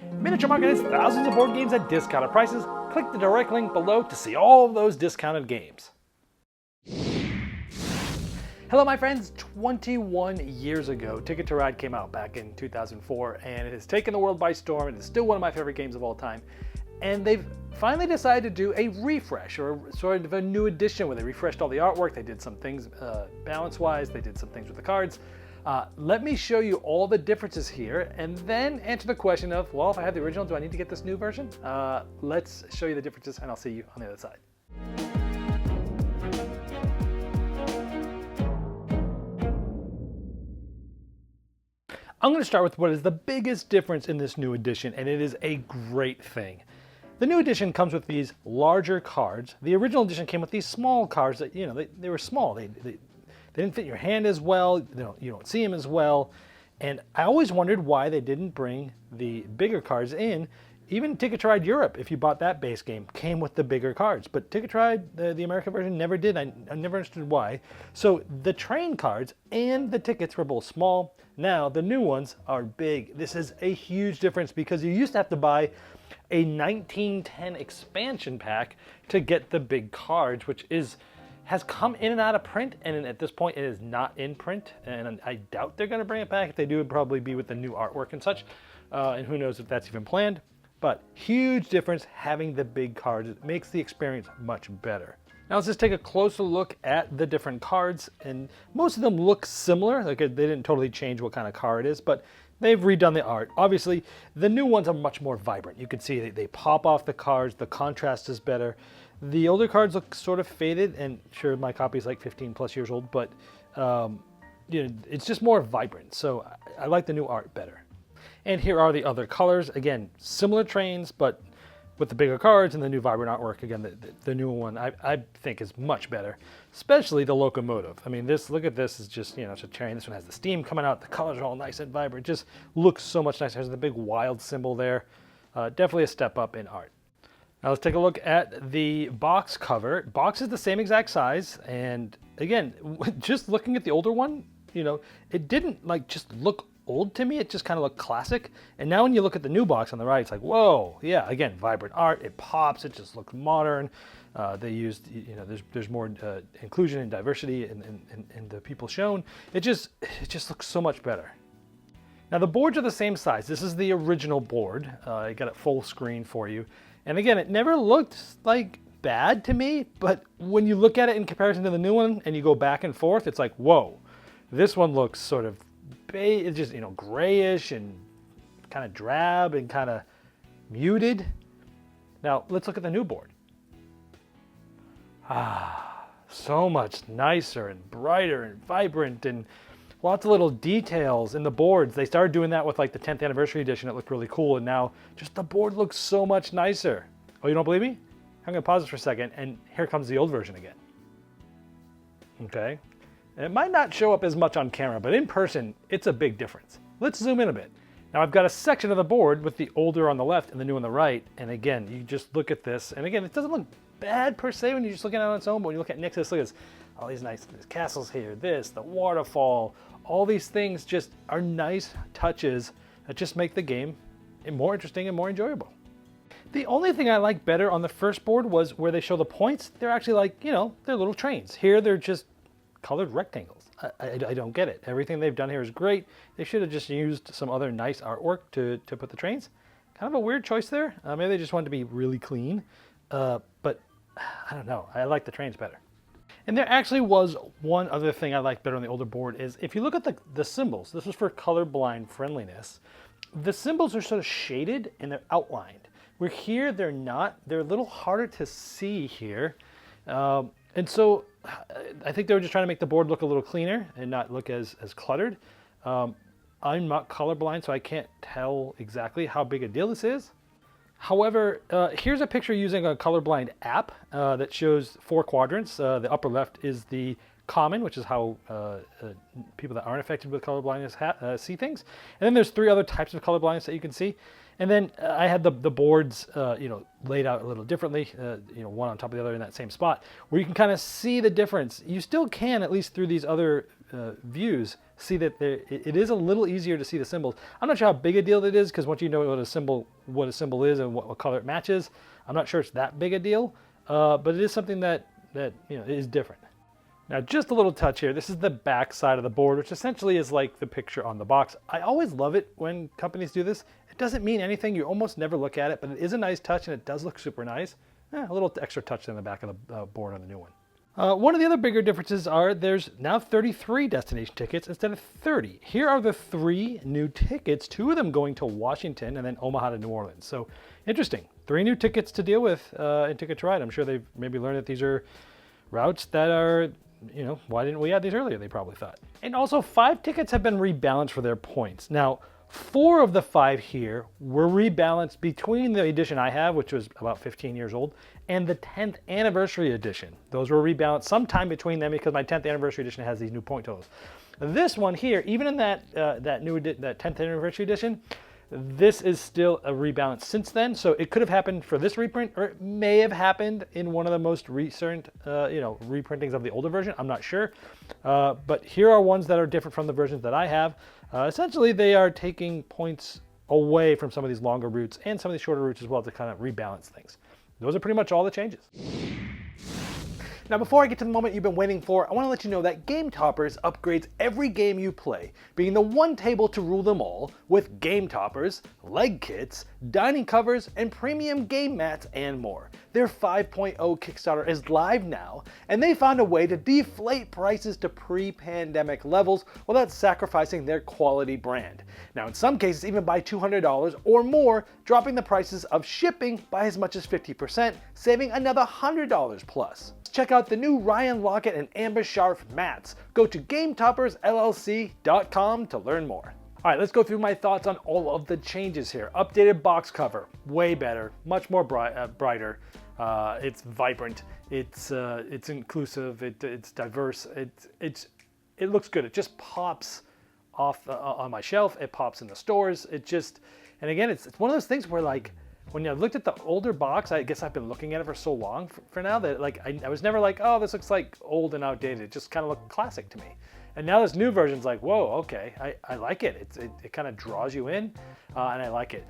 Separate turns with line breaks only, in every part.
Miniature Market has thousands of board games at discounted prices. Click the direct link below to see all of those discounted games. Hello my friends, 21 years ago, Ticket to Ride came out back in 2004, and it has taken the world by storm. It is still one of my favorite games of all time. And they've finally decided to do a refresh, or sort of a new edition, where they refreshed all the artwork. They did some things balance-wise, they did some things with the cards. Let me show you all the differences here, and then answer the question of, well, if I have the original, do I need to get this new version? Let's show you the differences, and I'll see you on the other side. I'm going to start with what is the biggest difference in this new edition, and it is a great thing. The new edition comes with these larger cards. The original edition came with these small cards that, they were small. They didn't fit your hand as well. You don't see them as well. And I always wondered why they didn't bring the bigger cards in. Even Ticket to Ride Europe, if you bought that base game, came with the bigger cards. But Ticket to Ride, the American version, never did. I never understood why. So the train cards and the tickets were both small. Now the new ones are big. This is a huge difference because you used to have to buy a 1910 expansion pack to get the big cards, which has come in and out of print, and at this point it is not in print, and I doubt they're going to bring it back. If they do, it would probably be with the new artwork and such, and who knows if that's even planned. But huge difference having the big cards. It makes the experience much better. Now let's just take a closer look at the different cards, and most of them look similar. Like they didn't totally change what kind of card it is, but they've redone the art. Obviously, the new ones are much more vibrant. You can see they pop off the cards, the contrast is better. The older cards look sort of faded, and sure, my copy is like 15 plus years old, but it's just more vibrant. So I like the new art better. And here are the other colors. Again, similar trains, but with the bigger cards and the new vibrant artwork. Again, the new one I think is much better, especially the locomotive. I mean, look at this, is just, it's a train. This one has the steam coming out. The colors are all nice and vibrant. Just looks so much nicer. There's the big wild symbol there. Definitely a step up in art. Now let's take a look at the box cover. Box is the same exact size, and again, just looking at the older one, it didn't just look old to me. It just kind of looked classic. And now when you look at the new box on the right, it's like, whoa, yeah, again, vibrant art. It pops. It just looks modern. They used, there's more inclusion and diversity in the people shown. It just looks so much better. Now the boards are the same size. This is the original board. I got it full screen for you. And again, it never looked bad to me, but when you look at it in comparison to the new one and you go back and forth, it's like, whoa, this one looks sort of it's just, grayish and kind of drab and kind of muted. Now let's look at the new board. So much nicer and brighter and vibrant, and lots of little details in the boards. They started doing that with the 10th anniversary edition. It looked really cool, and now just the board looks so much nicer. Oh, you don't believe me? I'm going to pause this for a second, and here comes the old version again. Okay. And it might not show up as much on camera, but in person, it's a big difference. Let's zoom in a bit. Now I've got a section of the board with the older on the left and the new on the right, and again, you just look at this, and again, it doesn't look bad per se when you're just looking at it on its own, but when you look at next to this, look at this, all these nice castles here, the waterfall, all these things just are nice touches that just make the game more interesting and more enjoyable. The only thing I like better on the first board was where they show the points. They're actually they're little trains. Here they're just colored rectangles. I don't get it. Everything they've done here is great. They should have just used some other nice artwork to put the trains. Kind of a weird choice there. Maybe they just wanted to be really clean. But I don't know. I like the trains better. And there actually was one other thing I liked better on the older board is if you look at the symbols, this was for colorblind friendliness, the symbols are sort of shaded and they're outlined. Where here they're not. They're a little harder to see here. And so I think they were just trying to make the board look a little cleaner and not look as cluttered. I'm not colorblind, so I can't tell exactly how big a deal this is. However, here's a picture using a colorblind app that shows 4 quadrants. The upper left is the common, which is how people that aren't affected with colorblindness see things. And then there's 3 other types of colorblindness that you can see. And then I had the boards, laid out a little differently, one on top of the other in that same spot, where you can kind of see the difference. You still can, at least through these other views see that it is a little easier to see the symbols. I'm not sure how big a deal it is, because once you know what a symbol is and what color it matches, I'm not sure it's that big a deal. But it is something that is different. Now, just a little touch here. This is the back side of the board, which essentially is like the picture on the box. I always love it when companies do this. It doesn't mean anything. You almost never look at it, but it is a nice touch, and it does look super nice. A little extra touch in the back of the board on the new one. One of the other bigger differences are there's now 33 destination tickets instead of 30. Here are the 3 new tickets, 2 of them going to Washington and then Omaha to New Orleans. So interesting. 3 new tickets to deal with in Ticket to Ride. I'm sure they've maybe learned that these are routes that are, why didn't we add these earlier, they probably thought. And also 5 tickets have been rebalanced for their points. Now, 4 of the 5 here were rebalanced between the edition I have, which was about 15 years old, and the 10th anniversary edition. Those were rebalanced sometime between them because my 10th anniversary edition has these new point totals. This one here, even in that 10th anniversary edition, this is still a rebalance since then. So it could have happened for this reprint, or it may have happened in one of the most recent, reprintings of the older version. I'm not sure. But here are ones that are different from the versions that I have. Essentially, they are taking points away from some of these longer routes and some of these shorter routes as well to kind of rebalance things. Those are pretty much all the changes. Now, before I get to the moment you've been waiting for, I want to let you know that Game Toppers upgrades every game you play, being the one table to rule them all with Game Toppers, leg kits, dining covers, and premium game mats, and more. Their 5.0 Kickstarter is live now, and they found a way to deflate prices to pre-pandemic levels without sacrificing their quality brand. Now, in some cases, even by $200 or more, dropping the prices of shipping by as much as 50%, saving another $100 plus. Check out the new Ryan Lockett and Amber Sharf mats. Go to GameToppersLLC.com to learn more. All right, let's go through my thoughts on all of the changes here. Updated box cover, way better, much more brighter. It's vibrant. It's inclusive. It's diverse. It looks good. It just pops off on my shelf. It pops in the stores. And again, it's one of those things where, like, when I looked at the older box, I guess I've been looking at it for so long for now that, like, I was never like, oh, this looks like old and outdated. It just kind of looked classic to me. And now this new version's like, whoa, okay, I like it. It kind of draws you in, and I like it.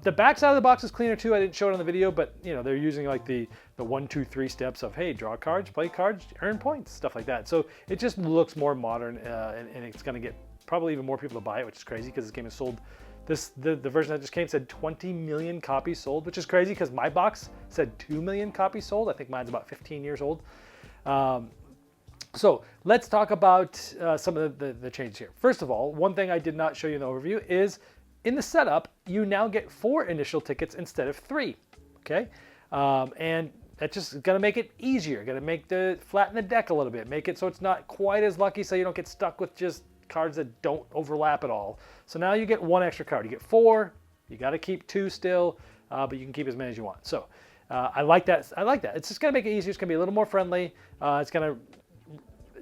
The back side of the box is cleaner too. I didn't show it on the video, but they're using like the 1, 2, 3 steps of, hey, draw cards, play cards, earn points, stuff like that. So it just looks more modern, and it's going to get probably even more people to buy it, which is crazy because this game is sold. The version that just came said 20 million copies sold, which is crazy because my box said 2 million copies sold. I think mine's about 15 years old. So let's talk about some of the changes here. First of all, one thing I did not show you in the overview is in the setup, you now get 4 initial tickets instead of 3, okay? And that's just gonna make it easier, gonna flatten the deck a little bit, make it so it's not quite as lucky so you don't get stuck with just cards that don't overlap at all. So now you get 1 extra card. You get 4, you gotta keep 2 still, but you can keep as many as you want. So I like that. It's just gonna make it easier. It's gonna be a little more friendly. It's gonna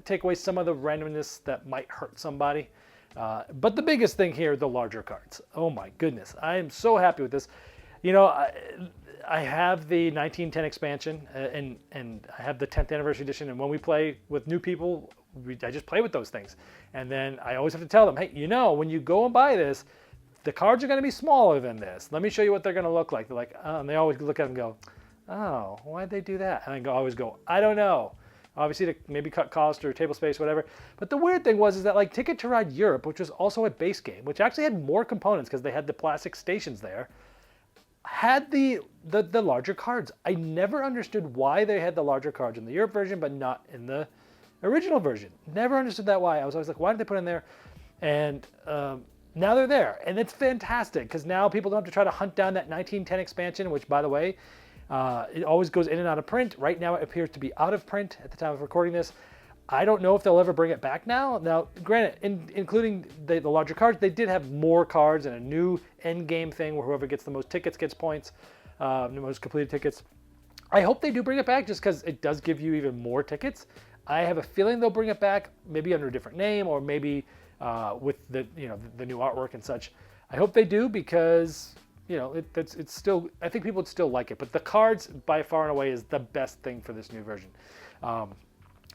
take away some of the randomness that might hurt somebody. But the biggest thing here, the larger cards. Oh my goodness, I am so happy with this. I have the 1910 expansion and I have the 10th anniversary edition. And when we play with new people, I just play with those things. And then I always have to tell them, hey, when you go and buy this, the cards are going to be smaller than this. Let me show you what they're going to look like. They're like, oh, and they always look at them and go, oh, why'd they do that? And I always go, I don't know. Obviously to maybe cut cost or table space, whatever. But the weird thing is that like Ticket to Ride Europe, which was also a base game, which actually had more components because they had the plastic stations there, had the larger cards. I never understood why they had the larger cards in the Europe version, but not in the original version. Never understood that why. I was always like, why did they put it in there? And now they're there, and it's fantastic because now people don't have to try to hunt down that 1910 expansion, which, by the way, it always goes in and out of print. Right now it appears to be out of print at the time of recording this. I don't know if they'll ever bring it back now. Now, granted, including the larger cards, they did have more cards and a new end game thing where whoever gets the most tickets gets points, the most completed tickets. I hope they do bring it back just because it does give you even more tickets. I have a feeling they'll bring it back, maybe under a different name or maybe with the new artwork and such. I hope they do because it's still, I think people would still like it. But the cards by far and away is the best thing for this new version.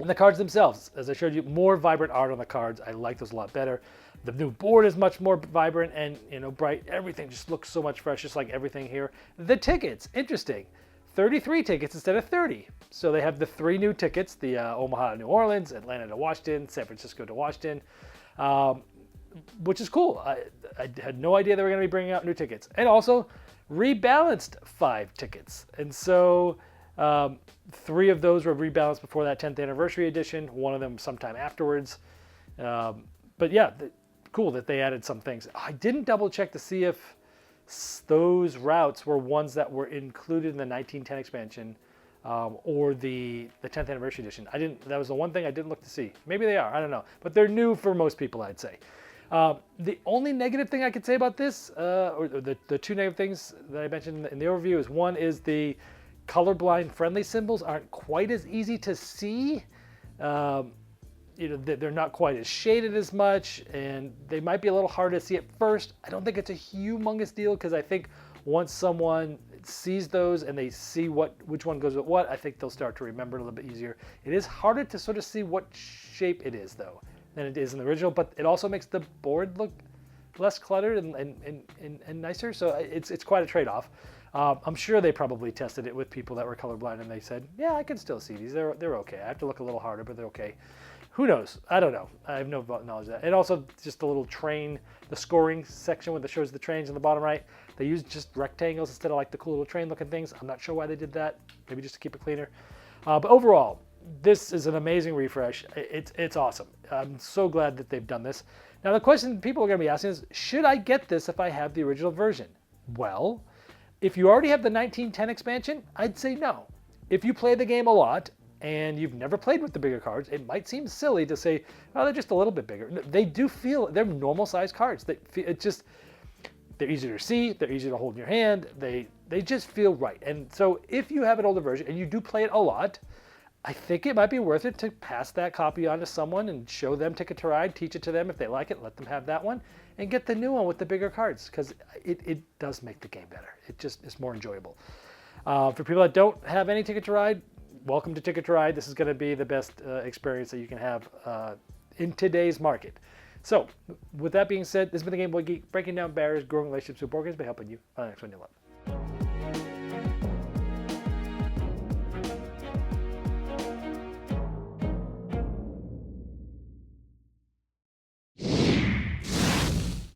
And the cards themselves, as I showed you, more vibrant art on the cards. I like those a lot better. The new board is much more vibrant and bright. Everything just looks so much fresh, just like everything here. The tickets, interesting. 33 tickets instead of 30. So they have the 3 new tickets, the Omaha to New Orleans, Atlanta to Washington, San Francisco to Washington, which is cool. I had no idea they were going to be bringing out new tickets. And also rebalanced 5 tickets. And so 3 of those were rebalanced before that 10th anniversary edition, one of them sometime afterwards. But yeah, cool that they added some things. I didn't double check to see if those routes were ones that were included in the 1910 expansion or the 10th anniversary edition. That was the one thing I didn't look to see. Maybe they are, I don't know. But they're new for most people, I'd say. The only negative thing I could say about this, or the 2 negative things that I mentioned in the overview, is one is the colorblind friendly symbols aren't quite as easy to see. They're not quite as shaded as much, and they might be a little hard to see at first. I don't think it's a humongous deal, because I think once someone sees those and they see which one goes with what, I think they'll start to remember it a little bit easier. It is harder to sort of see what shape it is, though, than it is in the original, but it also makes the board look less cluttered and nicer, so it's quite a trade-off. I'm sure they probably tested it with people that were colorblind, and they said, yeah, I can still see these. They're okay. I have to look a little harder, but they're okay. Who knows? I don't know. I have no knowledge of that. And also just a little train, the scoring section where it shows the trains in the bottom right. They used just rectangles instead of like the cool little train looking things. I'm not sure why they did that. Maybe just to keep it cleaner. But overall, this is an amazing refresh. It's awesome. I'm so glad that they've done this. Now the question people are going to be asking is, should I get this if I have the original version? Well, if you already have the 1910 expansion, I'd say no. If you play the game a lot and you've never played with the bigger cards, it might seem silly to say, oh, they're just a little bit bigger. They do feel, they're normal sized cards. They're easier to see, they're easier to hold in your hand, they just feel right. And so if you have an older version and you do play it a lot, I think it might be worth it to pass that copy on to someone and show them Ticket to Ride, teach it to them if they like it, let them have that one, and get the new one with the bigger cards, because it does make the game better. It just is more enjoyable. For people that don't have any Ticket to Ride, welcome to Ticket to Ride. This is going to be the best experience that you can have in today's market. So with that being said, this has been the Game Boy Geek, breaking down barriers, growing relationships with board games by helping you on the next one you love.